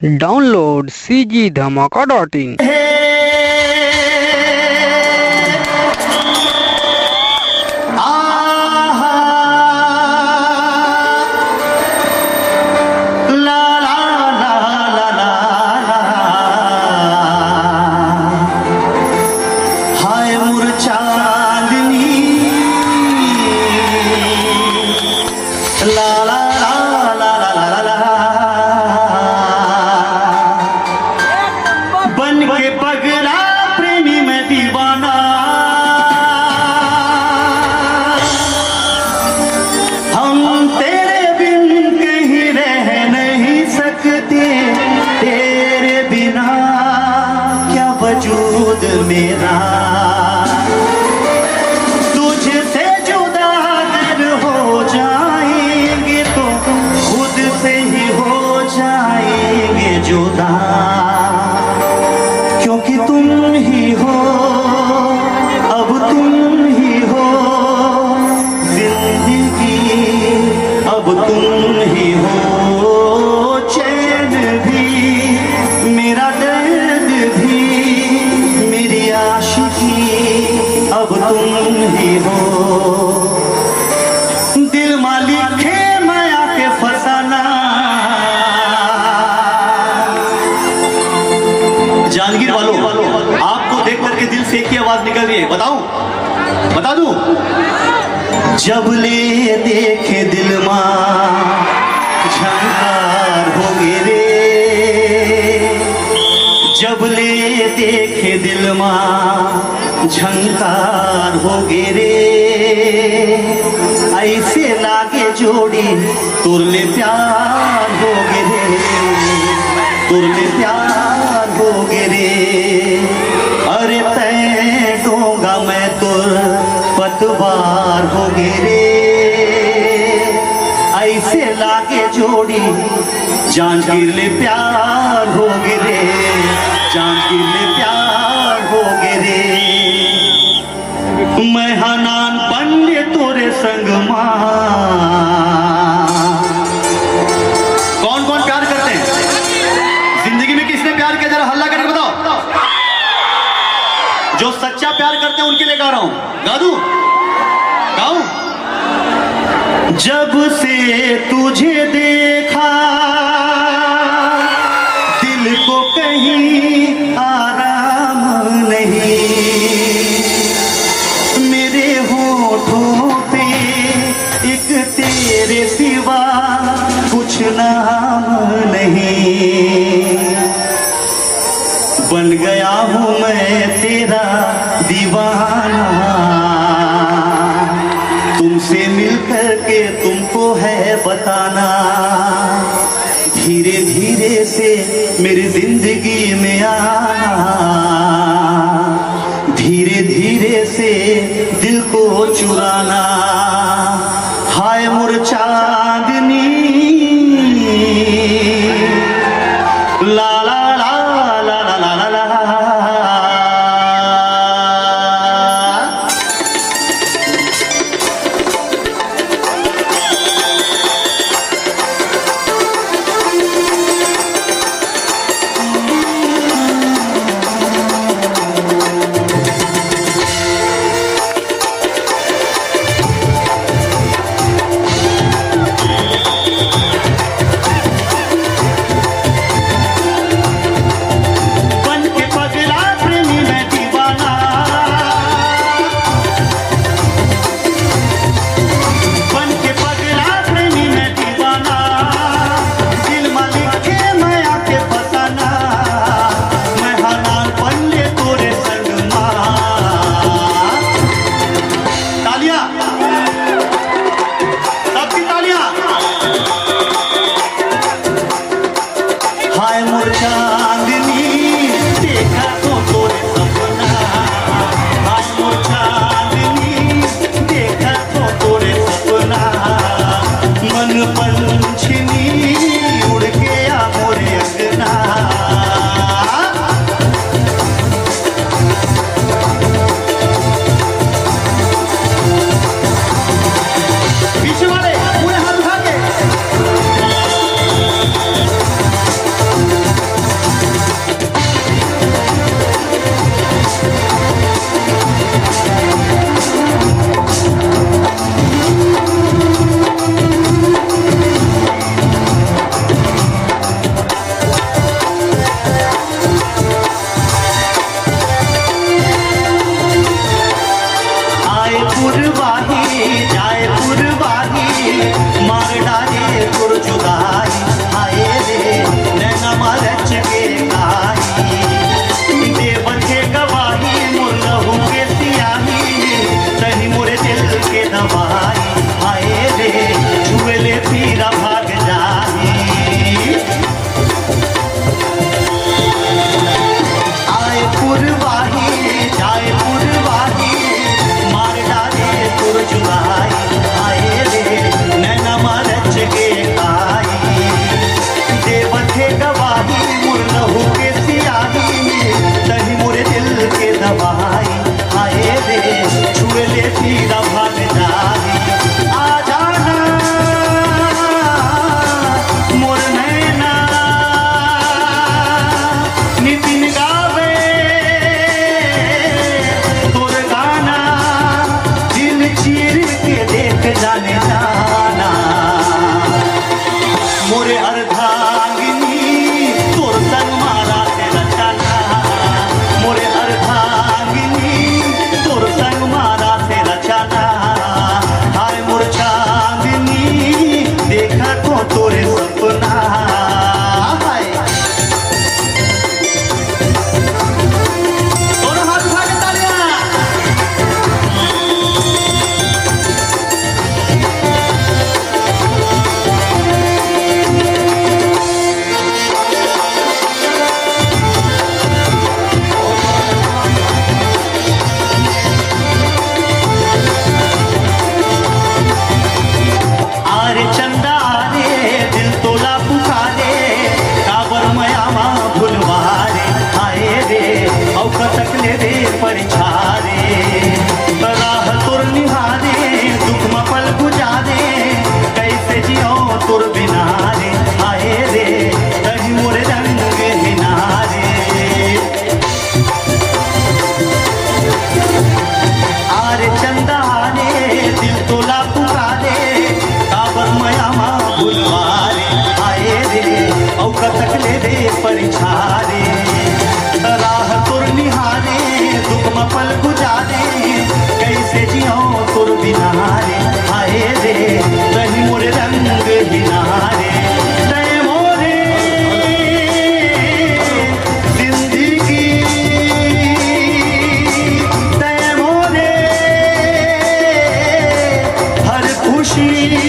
Download cgdhamaka.in। वजूद मेरा तुझसे जुदा अगर हो जाएंगे तो खुद से ही हो जाएंगे जुदा, क्योंकि तुम ही हो, अब तुम ही हो जिंदगी, अब तुम ही हो चैन भी, मेरा दर्द भी, अब तुम ही हो। दिल मालिक है माया के फसाना। जागीर वालों, आपको देख करके दिल से एक ही आवाज निकल रही है, बताऊं, बता दूं? जब ले देखे दिल मां झंकार होगे रे, जब ले देखे दिल मां झंकार होगे रे, ऐसे लागे जोड़ी तुरले प्यार होगे रे, तुरले प्यार होगे रे। अरे तय दूंगा मैं तुर पतवार होगे रे, ऐसे लागे जोड़ी जांगीर ले प्यार होगे रे, जांगीर ले प्यार होगे रे। मैं हनान पंडे तोरे संग मां। कौन कौन प्यार करते हैं जिंदगी में? किसने प्यार किया? जरा हल्ला करके बताओ। जो सच्चा प्यार करते हैं उनके लिए गा रहा हूं, गा दूं, गाऊं? जब से तुझे देखा दिल को कहीं आराम नहीं, मेरे होठों पे एक तेरे सिवा कुछ नाम नहीं। बन गया हूं मैं तेरा दीवाना, तुमसे मिलकर के तुमको है बताना, धीरे धीरे से मेरी जिंदगी में आना, धीरे धीरे से दिल को चुराना। हाय मोर चांदनी ला ला ला ला ला ला ला ला। हाय मोर चांदनी देखा तो तोरे सपना, हाय मोर चांदनी देखा तो तोरे सपना, मन पंछनी उड़ गया मोरे अंगना। पीछे वाले पूरे हाथ उठा के परिछारे राह तुर निहारे दुख में पल गुजारे कैसे जियो तुर बिनारे आए रे कहीं मोरे रंग हिनारे तय मोरे जिंदगी तय मोरे हर खुशी